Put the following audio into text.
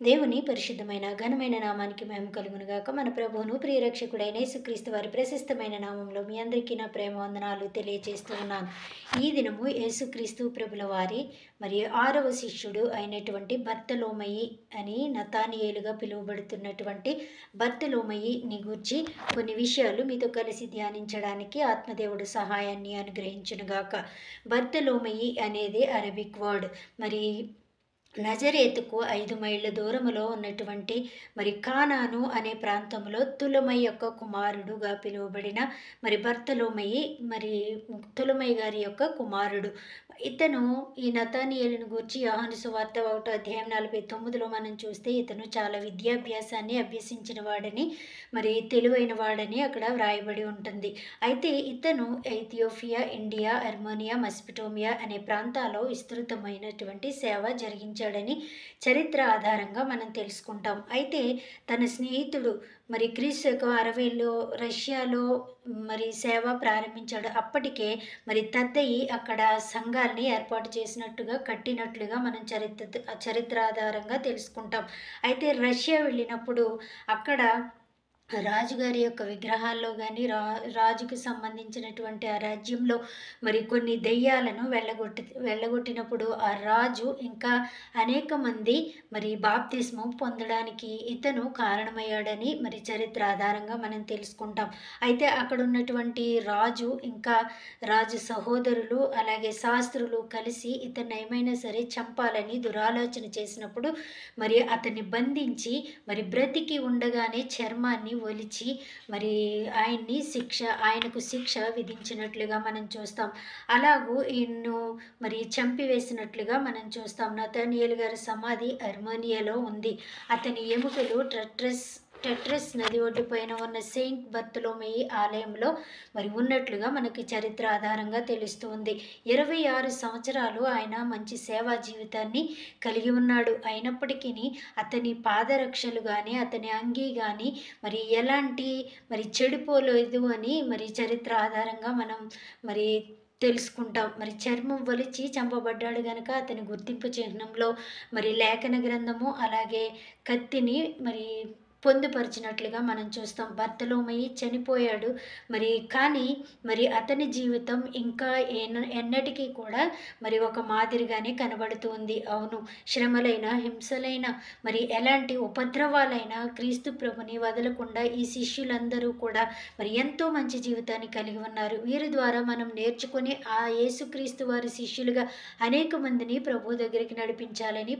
దేవుని పరిశుద్ధమైన ఘనమైన నామానికి మహిమ కలుగును గాక. మన ప్రభువును ప్రియరక్షకుడైన యేసుక్రీస్తు వారి ప్రశస్తమైన నామంలో మీ అందరికీ నా ప్రేమ వందనాలు తెలియజేస్తూ ఉన్నాను. ఈ దినము యేసుక్రీస్తు ప్రభుల వారి మరి 6వ శిష్యుడు అయినటువంటి బర్తలోమయి అని నతానియేలుగా పిలువబడుతున్నటువంటి బర్తలోమయిని గూర్చి కొన్ని విషయాలు మీతో కలిసి ధ్యానించడానికి ఆత్మదేవుడు సహాయాన్ని అనుగ్రహించును గాక. బర్తలోమయి అనేది అరబిక్ వర్డ్. మరి నజరేతుకు 5 మైళ్ళ దూరములో ఉన్నటువంటి మరి కానాను అనే ప్రాంతంలో తులమై యొక్క కుమారుడుగా పిలువబడిన మరి బర్తలోమయి మరి తులమై గారి యొక్క కుమారుడు. ఇతను ఈ నతానియేలును గూర్చి యోహాను సువార్త 1వ అధ్యాయం 49లో మనం చూస్తే ఇతను చాలా విద్యాభ్యాసాన్ని అభ్యసించిన వాడని, మరి తెలివైన వాడని అక్కడ వ్రాయబడి ఉంటుంది. అయితే ఇతను ఎథియోపియా, ఇండియా, అర్మేనియా, మెసొపొటేమియా అనే ప్రాంతాల్లో విస్తృతమైనటువంటి సేవ జరిగించాడని చరిత్ర ఆధారంగా మనం తెలుసుకుంటాం. అయితే తన స్నేహితుడు మరి క్రీస్తు శకం 60లో రష్యాలో మరి సేవ ప్రారంభించాడు. అప్పటికే మరి తద్దయి అక్కడ సంఘాల్ని ఏర్పాటు చేసినట్టుగా, కట్టినట్లుగా మనం చరిత్ర ఆధారంగా తెలుసుకుంటాం. అయితే రష్యా వెళ్ళినప్పుడు అక్కడ రాజుగారి యొక్క విగ్రహాల్లో గాని, రాజుకు సంబంధించినటువంటి ఆ రాజ్యంలో మరి కొన్ని దెయ్యాలను వెళ్ళగొట్టినప్పుడు ఆ రాజు ఇంకా అనేక మంది మరి బాప్తిస్మం పొందడానికి ఇతను కారణమయ్యాడని మరి చరిత్ర ఆధారంగా మనం తెలుసుకుంటాం. అయితే అక్కడ ఉన్నటువంటి రాజు, ఇంకా రాజు సహోదరులు, అలాగే శాస్త్రులు కలిసి ఇతన్ని ఏమైనా సరే చంపాలని దురాలోచన చేసినప్పుడు మరి అతన్ని బంధించి మరి బ్రతికి ఉండగానే చర్మాన్ని ఒలిచి మరి ఆయనకు శిక్ష విధించినట్లుగా మనం చూస్తాం. అలాగూ ఈయన్ను మరి చంపివేసినట్లుగా మనం చూస్తాం. నతానియేలు గారి సమాధి అర్మేనియాలో ఉంది. అతని ఎముకలు టెట్రస్ నది ఒడ్డుపైన ఉన్న సెయింట్ బర్తలోమయి ఆలయంలో మరి ఉన్నట్లుగా మనకి చరిత్ర ఆధారంగా తెలుస్తూ ఉంది. 26 సంవత్సరాలు ఆయన మంచి సేవా జీవితాన్ని కలిగి ఉన్నాడు. అయినప్పటికీ అతని పాదరక్షలు కానీ, అతని అంగీ కానీ మరి ఎలాంటి మరి చెడిపోలేదు అని మరి చరిత్ర ఆధారంగా మనం మరి తెలుసుకుంటాం. మరి చర్మం ఒలిచి చంపబడ్డాడు గనక అతని గుర్తింపు చిహ్నంలో మరి లేఖన గ్రంథము, అలాగే కత్తిని మరి పొందుపరిచినట్లుగా మనం చూస్తాం. బర్తలోమయి చనిపోయాడు. కానీ మరి అతని జీవితం ఇంకా ఎన్నటికీ కూడా మరి ఒక మాదిరిగానే కనబడుతూ ఉంది. అవును, శ్రమలైన, హింసలైన, మరి ఎలాంటి ఉపద్రవాలైనా క్రీస్తు ప్రభుని వదలకుండా ఈ శిష్యులందరూ కూడా మరి ఎంతో మంచి జీవితాన్ని కలిగి ఉన్నారు. వీరి ద్వారా మనం నేర్చుకొని ఆ యేసుక్రీస్తు వారి శిష్యులుగా అనేక మందిని ప్రభు దగ్గరికి నడిపించాలని